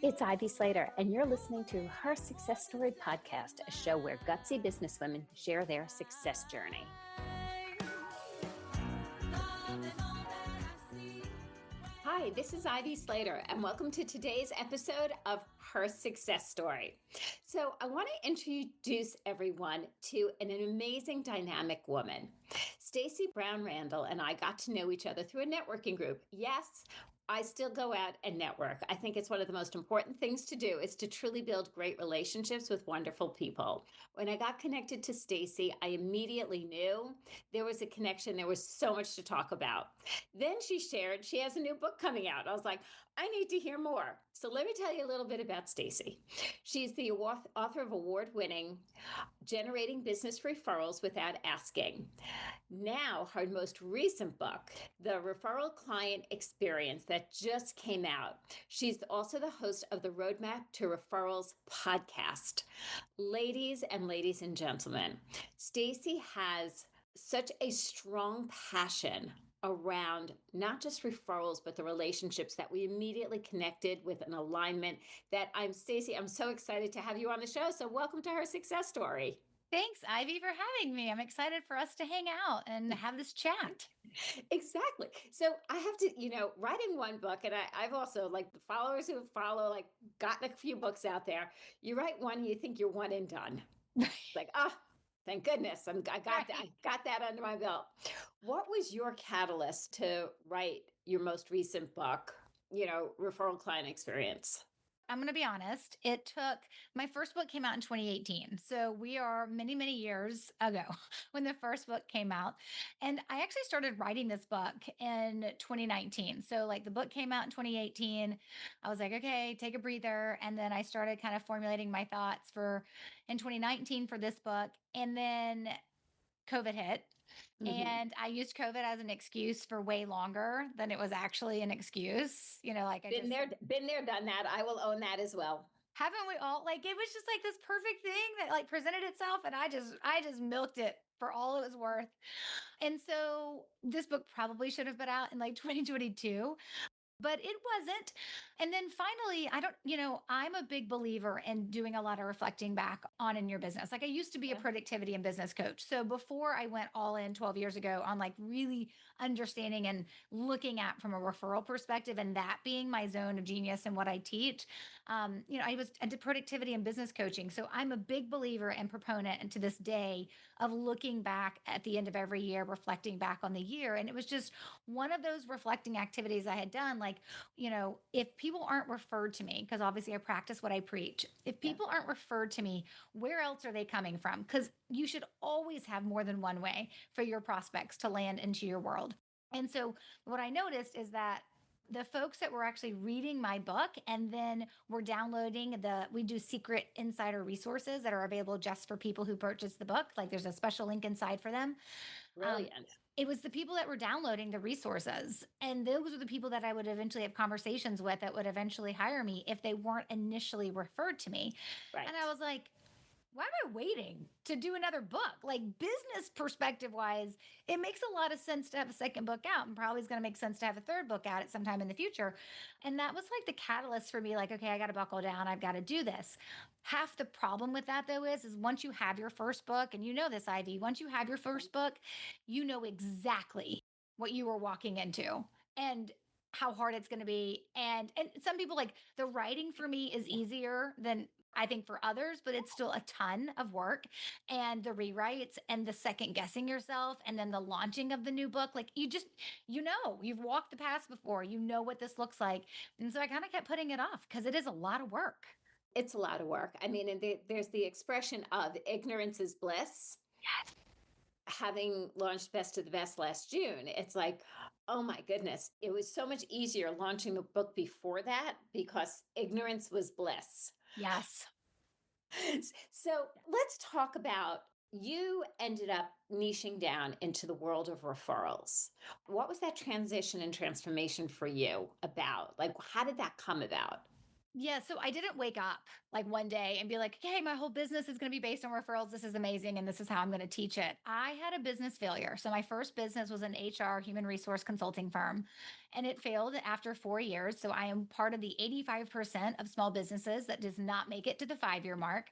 It's Ivy Slater, and you're listening to Her Success Story podcast, a show where gutsy businesswomen share their success journey. Hi, this is Ivy Slater, and welcome to today's episode of Her Success Story. So I want to introduce everyone to an amazing dynamic woman. Stacey Brown Randall and I got to know each other through a networking group. Yes, I still go out and network. I think it's one of the most important things to do is to truly build great relationships with wonderful people. When I got connected to Stacey, I immediately knew there was a connection. There was so much to talk about. Then she shared she has a new book coming out. I was like, I need to hear more. So let me tell you a little bit about Stacey. She's the author of award-winning Generating Business Referrals Without Asking. Now, her most recent book, The Referral Client Experience, that just came out. She's also the host of the Roadmap to Referrals podcast. Ladies and gentlemen, Stacey has such a strong passion around not just referrals, but the relationships that we immediately connected with an alignment that Stacey, I'm so excited to have you on the show. So welcome to Her Success Story. Thanks, Ivy, for having me. I'm excited for us to hang out and have this chat. Exactly. So I have to, writing one book, and I've also, like, the followers who follow, like, gotten a few books out there. You write one, you think you're one and done. It's like, thank goodness, I got that under my belt. What was your catalyst to write your most recent book, Referral Client Experience? I'm going to be honest. My first book came out in 2018. So we are many, many years ago when the first book came out. And I actually started writing this book in 2019. So like the book came out in 2018. I was like, okay, take a breather. And then I started kind of formulating my thoughts in 2019 for this book. And then COVID hit. Mm-hmm. And I used COVID as an excuse for way longer than it was actually an excuse. Been there, done that. I will own that as well. Haven't we all? Like, it was just like this perfect thing that like presented itself, and I just milked it for all it was worth. And so this book probably should have been out in like 2022. But it wasn't. And then finally, I'm a big believer in doing a lot of reflecting back on in your business. Like I used to be a productivity and business coach. So before I went all in 12 years ago on like really understanding and looking at from a referral perspective and that being my zone of genius and what I teach, I did productivity and business coaching. So I'm a big believer and proponent and to this day of looking back at the end of every year, reflecting back on the year. And it was just one of those reflecting activities I had done. Like, if people aren't referred to me, because obviously I practice what I preach, if people aren't referred to me, where else are they coming from? Because you should always have more than one way for your prospects to land into your world. And so what I noticed is that the folks that were actually reading my book and then were downloading we do secret insider resources that are available just for people who purchase the book. Like there's a special link inside for them. Brilliant. It was the people that were downloading the resources. And those were the people that I would eventually have conversations with that would eventually hire me if they weren't initially referred to me. Right. And I was like, why am I waiting to do another book? Like business perspective wise, it makes a lot of sense to have a second book out and probably is going to make sense to have a third book out at some time in the future. And that was like the catalyst for me, like, okay, I got to buckle down. I've got to do this. Half the problem with that though is once you have your first book, and you know this, Ivy, once you have your first book, you know exactly what you were walking into and how hard it's going to be. And some people like the writing for me is easier than I think for others, but it's still a ton of work and the rewrites and the second guessing yourself and then the launching of the new book. Like you've walked the path before, you know what this looks like. And so I kind of kept putting it off because it is a lot of work. It's a lot of work. I mean, and there's the expression of ignorance is bliss. Yes. Having launched Best of the Best last June, it's like, oh my goodness, it was so much easier launching the book before that because ignorance was bliss. Yes. So let's talk about, you ended up niching down into the world of referrals. What was that transition and transformation for you about? Like, how did that come about? Yeah, so I didn't wake up like one day and be like, "Okay, my whole business is going to be based on referrals. This is amazing and this is how I'm going to teach it." I had a business failure. So my first business was an HR human resource consulting firm and it failed after 4 years. So I am part of the 85% of small businesses that does not make it to the 5-year mark.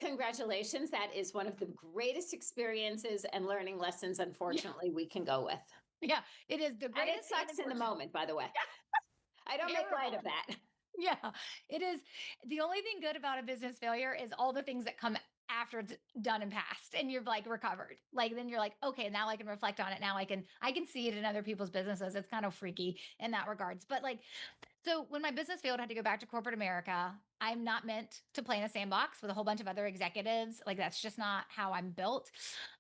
Congratulations. That is one of the greatest experiences and learning lessons, Yeah, unfortunately, we can go with. yeah, it is the And it greatest and sucks in the unfortunate. moment, by the way. I don't make light Terrible. of that. Yeah, it is. The only thing good about a business failure is all the things that come after it's done and passed and you've like recovered. Like then you're like, okay, now I can reflect on it. Now I can see it in other people's businesses. It's kind of freaky in that regards. But like so when my business failed, I had to go back to corporate America. I'm not meant to play in a sandbox with a whole bunch of other executives. Like that's just not how I'm built.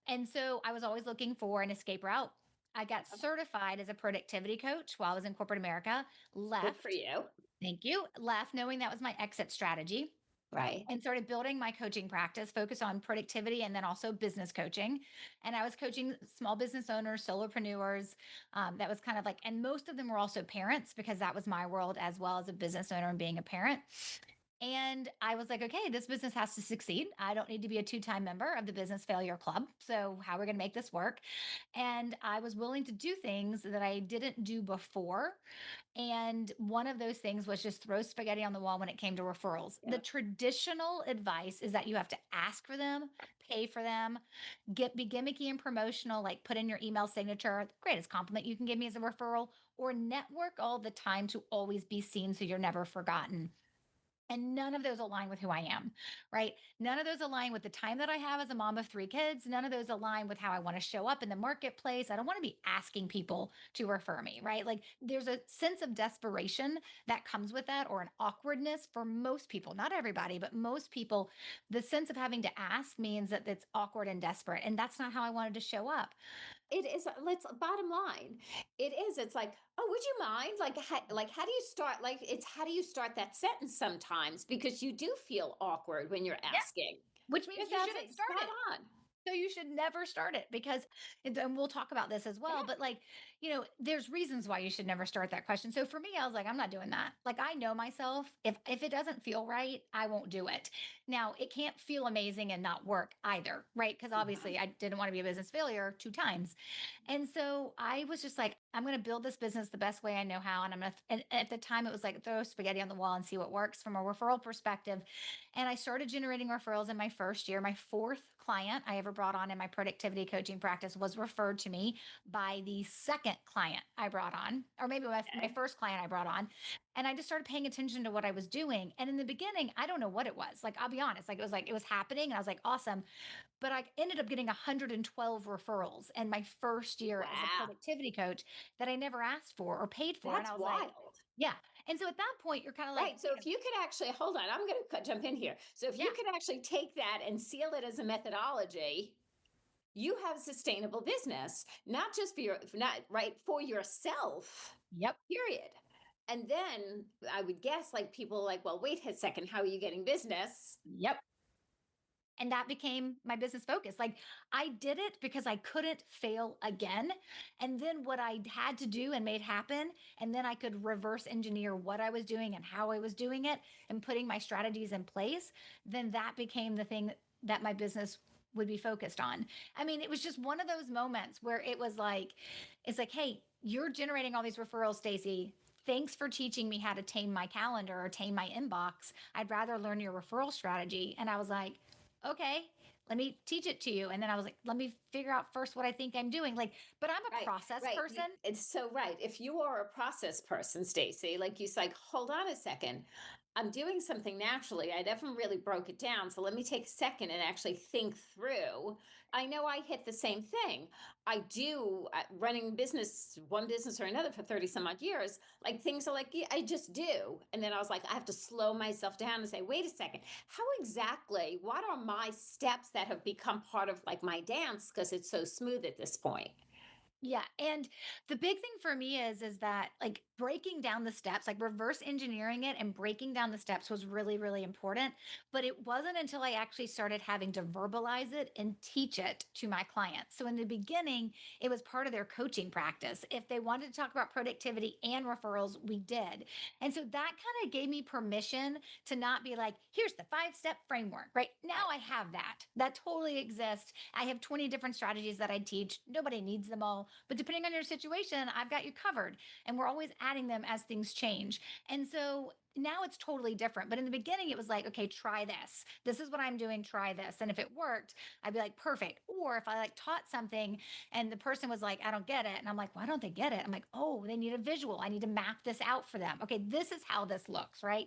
And so I was always looking for an escape route. I got certified as a productivity coach while I was in corporate America, Good for left. you. Thank you. Left knowing that was my exit strategy Right. and started building my coaching practice focused on productivity and then also business coaching. And I was coaching small business owners, solopreneurs. That was kind of like, and most of them were also parents because that was my world as well as a business owner and being a parent. And I was like, okay, this business has to succeed. I don't need to be a 2-time member of the Business Failure Club. So, how are we going to make this work? And I was willing to do things that I didn't do before. And one of those things was just throw spaghetti on the wall when it came to referrals. The Yep. traditional advice is that you have to ask for them, pay for them, be gimmicky and promotional, like put in your email signature, the greatest compliment you can give me is a referral, or network all the time to always be seen so you're never forgotten. And none of those align with who I am, right? None of those align with the time that I have as a mom of 3 kids. None of those align with how I want to show up in the marketplace. I don't want to be asking people to refer me, right? Like there's a sense of desperation that comes with that or an awkwardness for most people, not everybody, but most people. The sense of having to ask means that it's awkward and desperate. And that's not how I wanted to show up. It is, let's bottom line. It is. It's like, oh, would you mind? Like how do you start? Like, it's how do you start that sentence sometimes? Because you do feel awkward when you're Yeah. asking. Which You're means you that's shouldn't start spot it. on. So you should never start it because, and we'll talk about this as well, Yeah. but like, there's reasons why you should never start that question. So for me, I was like, I'm not doing that. Like I know myself. If it doesn't feel right, I won't do it. Now it can't feel amazing and not work either, right? Because Mhm. obviously I didn't want to be a business failure 2 times. And so I was just like, I'm going to build this business the best way I know how. And I'm going to, and at the time it was like throw spaghetti on the wall and see what works from a referral perspective. And I started generating referrals in my first year. My fourth client I ever brought on in my productivity coaching practice was referred to me by the second client I brought on, or maybe my Okay. first client I brought on. And I just started paying attention to what I was doing. And in the beginning, I don't know what it was. Like, I'll be honest, like it was happening. And I was like, awesome. But I ended up getting 112 referrals in my first year as a Wow. productivity coach that I never asked for or paid for. And That's I was like, wild. yeah. And so at that point, you're kind of like, Right. So if you could actually hold on, I'm going to jump in here. So if you yeah, could actually take that and seal it as a methodology, you have a sustainable business, not just for your, not right for yourself, yep, period. And then I would guess like people like, well, wait a second, how are you getting business? yep. And that became my business focus. Like I did it because I couldn't fail again. And then what I had to do and made happen. And then I could reverse engineer what I was doing and how I was doing it and putting my strategies in place. Then that became the thing that my business would be focused on. I mean, it was just one of those moments where it was like, it's like, hey, you're generating all these referrals, Stacey. Thanks for teaching me how to tame my calendar or tame my inbox. I'd rather learn your referral strategy. And I was like, okay, let me teach it to you. And then I was like, let me figure out first what I think I'm doing. Like, but I'm a Right, process right. person. It's so right. If you are a process person, Stacy, like you like, hold on a second. I'm doing something naturally. I never really broke it down. So let me take a second and actually think through. I know I hit the same thing. I do running business, one business or another for 30 some odd years. Like things are like, yeah, I just do. And then I was like, I have to slow myself down and say, wait a second, how exactly, what are my steps that have become part of like my dance? Because it's so smooth at this point. Yeah. And the big thing for me is that like breaking down the steps, like reverse engineering it and breaking down the steps was really, really important. But it wasn't until I actually started having to verbalize it and teach it to my clients. So in the beginning, it was part of their coaching practice. If they wanted to talk about productivity and referrals, we did. And so that kind of gave me permission to not be like, here's the 5 step framework, right? Now I have that. That totally exists. I have 20 different strategies that I teach. Nobody needs them all. But depending on your situation, I've got you covered. And we're always adding them as things change. And so now it's totally different. But in the beginning, it was like, okay, try this. This is what I'm doing. Try this. And if it worked, I'd be like, perfect. Or if I like taught something and the person was like, I don't get it. And I'm like, why don't they get it? I'm like, oh, they need a visual. I need to map this out for them. Okay, this is how this looks, right?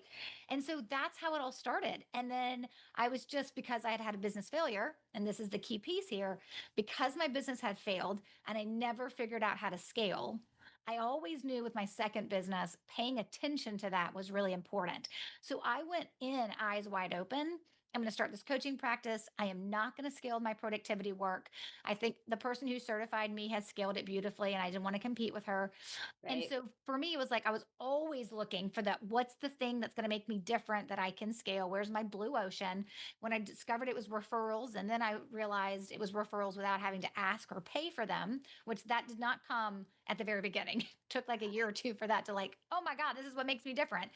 And so that's how it all started. And then I was just because I had had a business failure, and this is the key piece here, because my business had failed and I never figured out how to scale. I always knew with my second business, paying attention to that was really important. So I went in eyes wide open. I'm going to start this coaching practice. I am not going to scale my productivity work. I think the person who certified me has scaled it beautifully, and I didn't want to compete with her. And Right. so for me, it was like I was always looking for that. What's the thing that's going to make me different that I can scale? Where's my blue ocean? When I discovered it was referrals, and then I realized it was referrals without having to ask or pay for them, which that did not come at the very beginning. It took like a year or two for that to like, oh my God, this is what makes me different.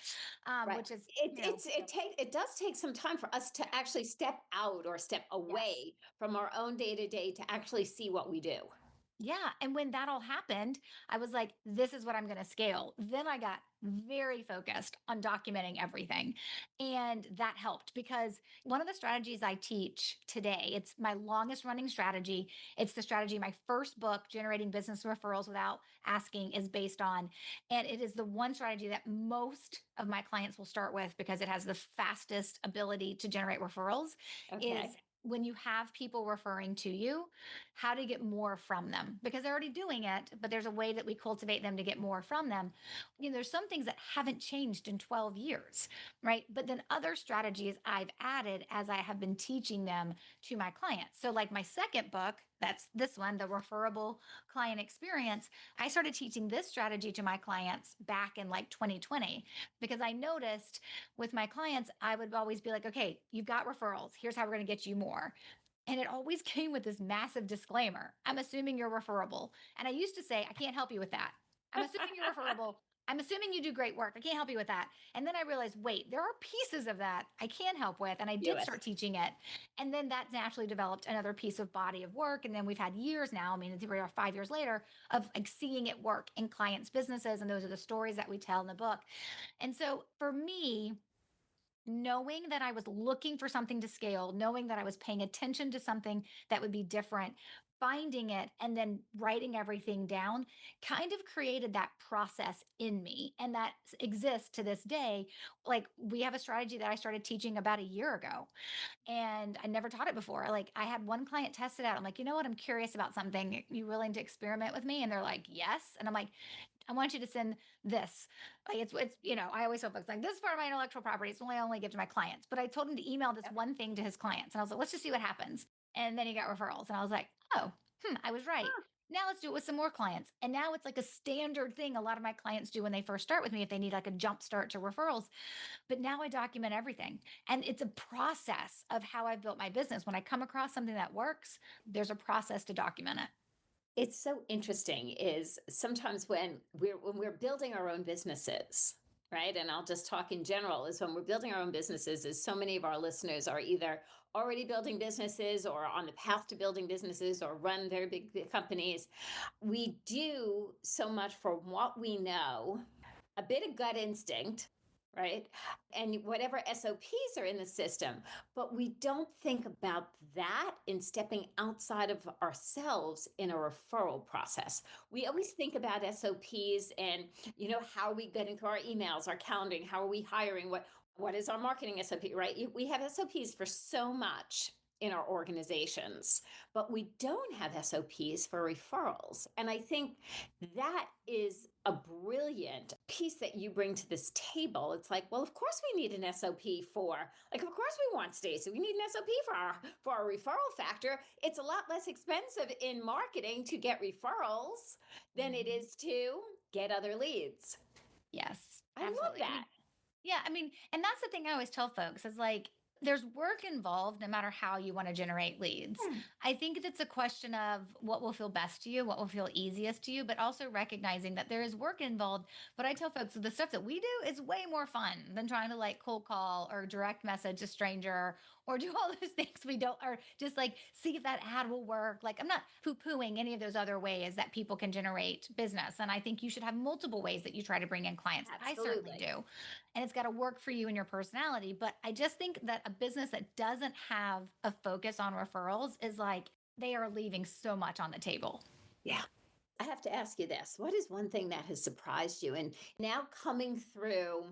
Right. Which is, It does take some time for us to actually step out or step yes. away from our own day to day to actually see what we do. Yeah. And when that all happened, I was like, this is what I'm going to scale. Then I got very focused on documenting everything. And that helped because one of the strategies I teach today, it's my longest running strategy. It's the strategy my first book, Generating Business Referrals Without Asking, is based on. And it is the one strategy that most of my clients will start with because it has the fastest ability to generate referrals is Okay. when you have people referring to you, how to get more from them because they're already doing it, but there's a way that we cultivate them to get more from them. There's some things that haven't changed in 12 years, right? But then other strategies I've added as I have been teaching them to my clients. So, like my second book, that's this one, the referable client experience. I started teaching this strategy to my clients back in like 2020 because I noticed with my clients, I would always be like, okay, you've got referrals. Here's how we're going to get you more. And it always came with this massive disclaimer. I'm assuming you're referable. And I used to say, I can't help you with that. I'm assuming you're referable. I'm assuming you do great work. I can't help you with that. And then I realized, wait, there are pieces of that I can help with. And I Do did it. start teaching it. And then that naturally developed another piece of body of work. And then we've had years now, I mean, it's 5 years later, of like seeing it work in clients' businesses. And those are the stories that we tell in the book. And so for me, knowing that I was looking for something to scale, knowing that I was paying attention to something that would be different, finding it and then writing everything down kind of created that process in me. And that exists to this day. Like we have a strategy that I started teaching about a year ago and I never taught it before. Like I had one client test it out. I'm like, you know what? I'm curious about something. You willing to experiment with me? And they're like, yes. And I'm like, I want you to send this. Like I always tell folks like this is part of my intellectual property. It's only I only give to my clients. But I told him to email this Yep. one thing to his clients. And I was like, let's just see what happens. And then he got referrals. And I was like, oh, I was right. Huh. Now let's do it with some more clients. And now it's like a standard thing a lot of my clients do when they first start with me if they need like a jump start to referrals. But now I document everything. And it's a process of how I've built my business. When I come across something that works, there's a process to document it. It's so interesting is sometimes when we're building our own businesses, right? And I'll just talk in general is when we're building our own businesses is so many of our listeners are either already building businesses or on the path to building businesses or run very big companies. We do so much for what we know, a bit of gut instinct, right? And whatever SOPs are in the system, but we don't think about that in stepping outside of ourselves in a referral process. We always think about SOPs and, how are we getting through our emails, our calendaring, how are we hiring, what is our marketing SOP, right? We have SOPs for so much in our organizations, but we don't have SOPs for referrals. And I think that is a brilliant piece that you bring to this table. It's like, well, of course we need an SOP of course we want Stacey. We need an SOP for our referral factor. It's a lot less expensive in marketing to get referrals than it Mhm. is to get other leads. Yes, I love absolutely. I that. mean, yeah, I mean, and that's the thing I always tell folks is like, there's work involved no matter how you want to generate leads. Hmm, I think it's a question of what will feel best to you, what will feel easiest to you, but also recognizing that there is work involved. But I tell folks the stuff that we do is way more fun than trying to like cold call or direct message a stranger or do all those things we don't, or just like see if that ad will work. Like, I'm not poo pooing any of those other ways that people can generate business. And I think you should have multiple ways that you try to bring in clients. I certainly absolutely. do, and it's got to work for you and your personality. But I just think that a business that doesn't have a focus on referrals is like they are leaving so much on the table. Yeah. I have to ask you this. What is one thing that has surprised you? And now coming through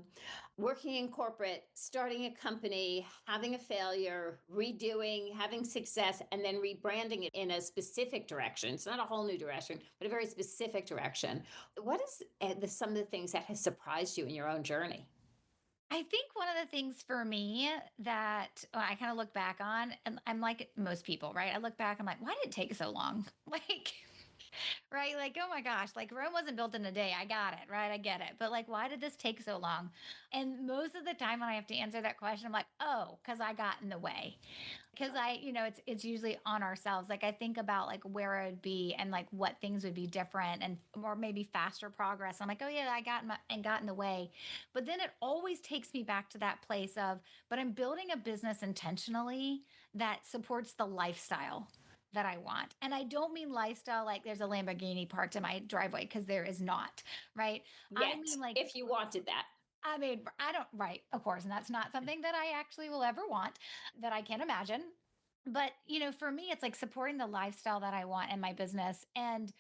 working in corporate, starting a company, having a failure, redoing, having success, and then rebranding it in a specific direction. It's not a whole new direction, but a very specific direction. What is some of the things that has surprised you in your own journey? I think one of the things for me that I kind of look back on, and I'm like most people, right? I look back, I'm like, why did it take so long? Like, right? Like, oh my gosh, like Rome wasn't built in a day. I got it, right? I get it. But like, why did this take so long? And most of the time when I have to answer that question, I'm like, oh, because I got in the way. Because it's usually on ourselves. Like I think about like where I'd be and like what things would be different and or maybe faster progress. I'm like, oh yeah, I got in the way. But then it always takes me back to that place of, but I'm building a business intentionally that supports the lifestyle that I want. And I don't mean lifestyle like there's a Lamborghini parked in my driveway because there is not, right? I Yet, mean like if you wanted that. I mean, I don't, right, of course. And that's not something that I actually will ever want, that I can't imagine. But, for me, it's like supporting the lifestyle that I want in my business. And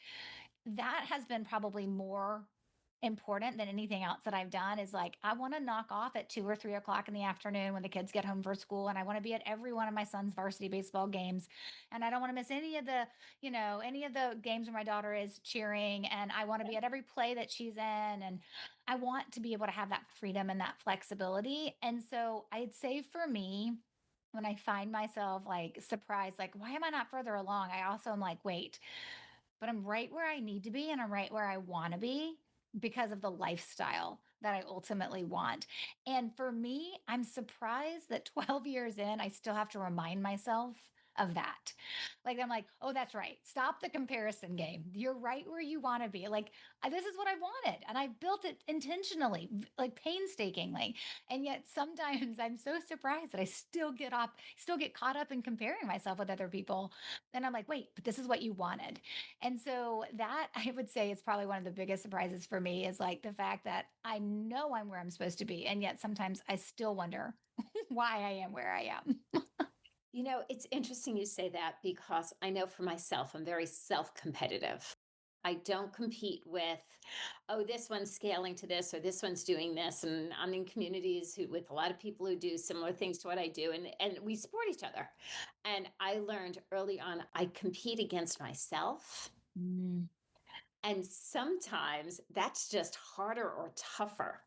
that has been probably more important than anything else that I've done is like, I want to knock off at 2 or 3 o'clock in the afternoon when the kids get home from school. And I want to be at every one of my son's varsity baseball games. And I don't want to miss any of the games where my daughter is cheering. And I want to be at every play that she's in. And I want to be able to have that freedom and that flexibility. And so I'd say for me, when I find myself like surprised, like, why am I not further along? I also am like, wait, but I'm right where I need to be and I'm right where I want to be because of the lifestyle that I ultimately want. And for me, I'm surprised that 12 years in, I still have to remind myself of that. Like, I'm like, oh, that's right. Stop the comparison game. You're right where you want to be. Like, this is what I wanted. And I built it intentionally, like painstakingly. And yet sometimes I'm so surprised that I still get caught up in comparing myself with other people. And I'm like, wait, but this is what you wanted. And so that I would say is probably one of the biggest surprises for me is like the fact that I know I'm where I'm supposed to be. And yet sometimes I still wonder why I am where I am. It's interesting you say that because I know for myself, I'm very self competitive. I don't compete with, oh, this one's scaling to this or this one's doing this. And I'm in communities with a lot of people who do similar things to what I do, and we support each other. And I learned early on, I compete against myself. Mm, And sometimes that's just harder or tougher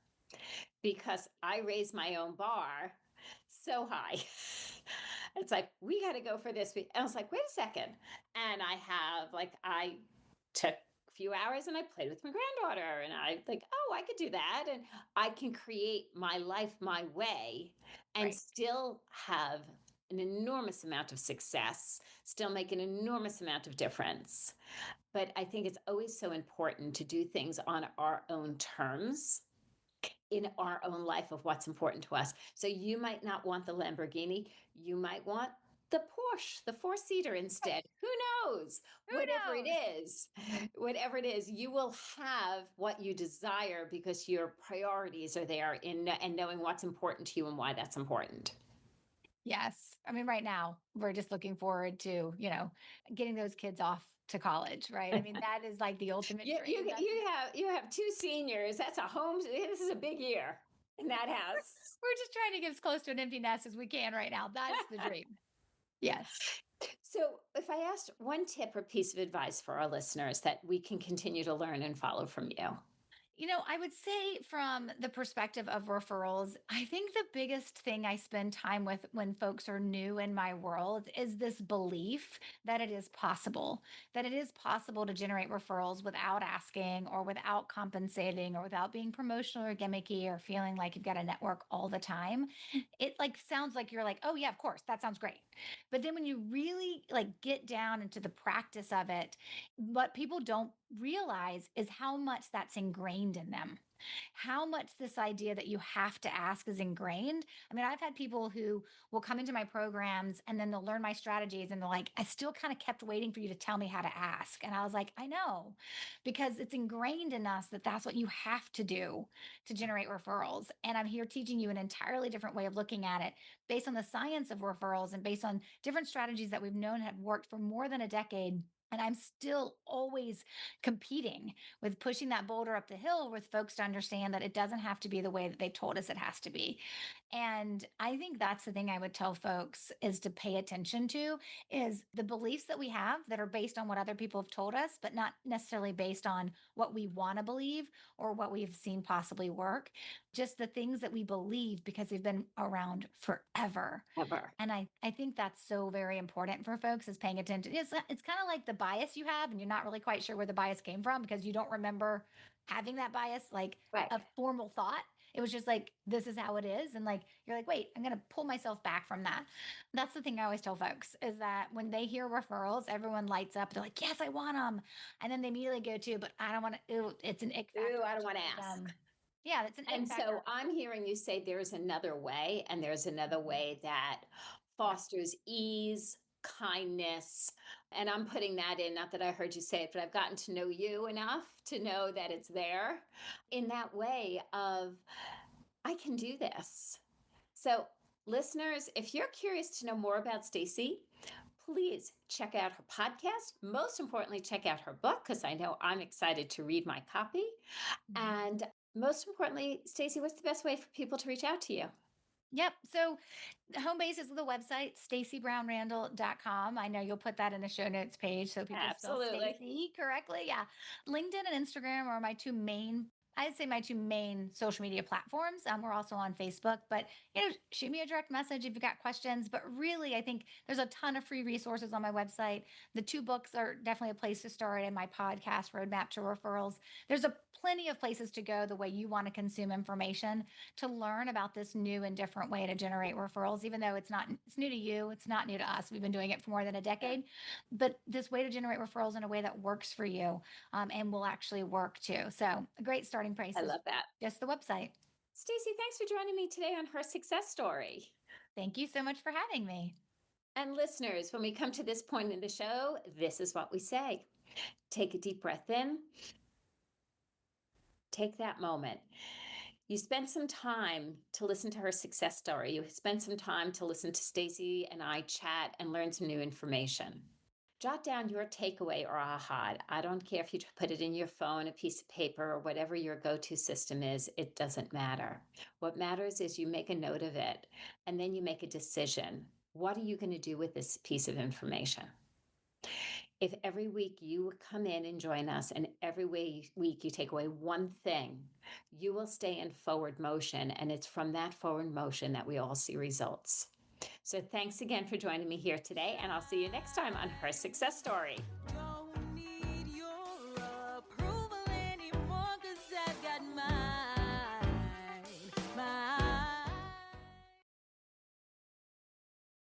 because I raise my own bar so high. It's like, we got to go for this. I was like, wait a second. And I took a few hours and I played with my granddaughter and I like, oh, I could do that. And I can create my life my way and right. still have an enormous amount of success, still make an enormous amount of difference. But I think it's always so important to do things on our own terms in our own life of what's important to us. So you might not want the Lamborghini, you might want the Porsche, the four-seater instead. Who knows? Who Whatever it knows? is, whatever it is, you will have what you desire because your priorities are there in and knowing what's important to you and why that's important. Yes. I mean, right now, we're just looking forward to, getting those kids off to college, right? I mean, that is like the ultimate You you dream. That's you have two seniors. That's a home. This is a big year in that house. we're just trying to get as close to an empty nest as we can right now. That's the dream. Yes. So, if I asked one tip or piece of advice for our listeners that we can continue to learn and follow from you, I would say from the perspective of referrals, I think the biggest thing I spend time with when folks are new in my world is this belief that it is possible to generate referrals without asking or without compensating or without being promotional or gimmicky or feeling like you've got a network all the time. It like sounds like you're like, "Oh yeah, of course. That sounds great." But then when you really like get down into the practice of it, what people don't realize is how much that's ingrained in them. How much this idea that you have to ask is ingrained. I mean, I've had people who will come into my programs and then they'll learn my strategies and they're like, I still kind of kept waiting for you to tell me how to ask. And I was like, I know, because it's ingrained in us that that's what you have to do to generate referrals. And I'm here teaching you an entirely different way of looking at it based on the science of referrals and based on different strategies that we've known have worked for more than a decade. And I'm still always competing with pushing that boulder up the hill with folks to understand that it doesn't have to be the way that they told us it has to be. And I think that's the thing I would tell folks is to pay attention to is the beliefs that we have that are based on what other people have told us, but not necessarily based on what we want to believe or what we've seen possibly work. Just the things that we believe because they've been around forever. Ever. And I think that's so very important for folks is paying attention. It's kind of like the bias you have, and you're not really quite sure where the bias came from because you don't remember having that bias, like Right. a formal thought. It was just like, this is how it is. And like, you're like, wait, I'm going to pull myself back from that. That's the thing I always tell folks is that when they hear referrals, everyone lights up. They're like, yes, I want them. And then they immediately go to, but I don't want to, it's an ick factor Ooh, I don't want to for ask. them. Yeah, it's an ick And factor. so I'm hearing you say there's another way, and there's another way that Yeah. fosters ease, kindness. And I'm putting that in, not that I heard you say it, but I've gotten to know you enough to know that it's there in that way of, I can do this. So, listeners, if you're curious to know more about Stacey, please check out her podcast. Most importantly, check out her book because I know I'm excited to read my copy. Mhm. And most importantly, Stacey, what's the best way for people to reach out to you? Yep. So the home base is the website, stacybrownrandall.com. I know you'll put that in the show notes page so people spell Absolutely. Stacy correctly. Yeah. LinkedIn and Instagram are my two main, I'd say my two main social media platforms. We're also on Facebook, but shoot me a direct message if you've got questions. But really, I think there's a ton of free resources on my website. The two books are definitely a place to start, and my podcast, Roadmap to Referrals. There's a plenty of places to go the way you want to consume information to learn about this new and different way to generate referrals, even though it's new to you, it's not new to us. We've been doing it for more than a Yeah, decade, but this way to generate referrals in a way that works for you and will actually work too. So a great starting place I is love that. just the website. Stacey, thanks for joining me today on Her Success Story. Thank you so much for having me. And listeners, when we come to this point in the show, this is what we say. Take a deep breath in, take that moment. You spent some time to listen to her success story. You spent some time to listen to Stacey and I chat and learn some new information. Jot down your takeaway or aha. I don't care if you put it in your phone, a piece of paper, or whatever your go to system is, it doesn't matter. What matters is you make a note of it and then you make a decision. What are you going to do with this piece of information? If every week you come in and join us and every week you take away one thing, you will stay in forward motion. And it's from that forward motion that we all see results. So thanks again for joining me here today. And I'll see you next time on Her Success Story.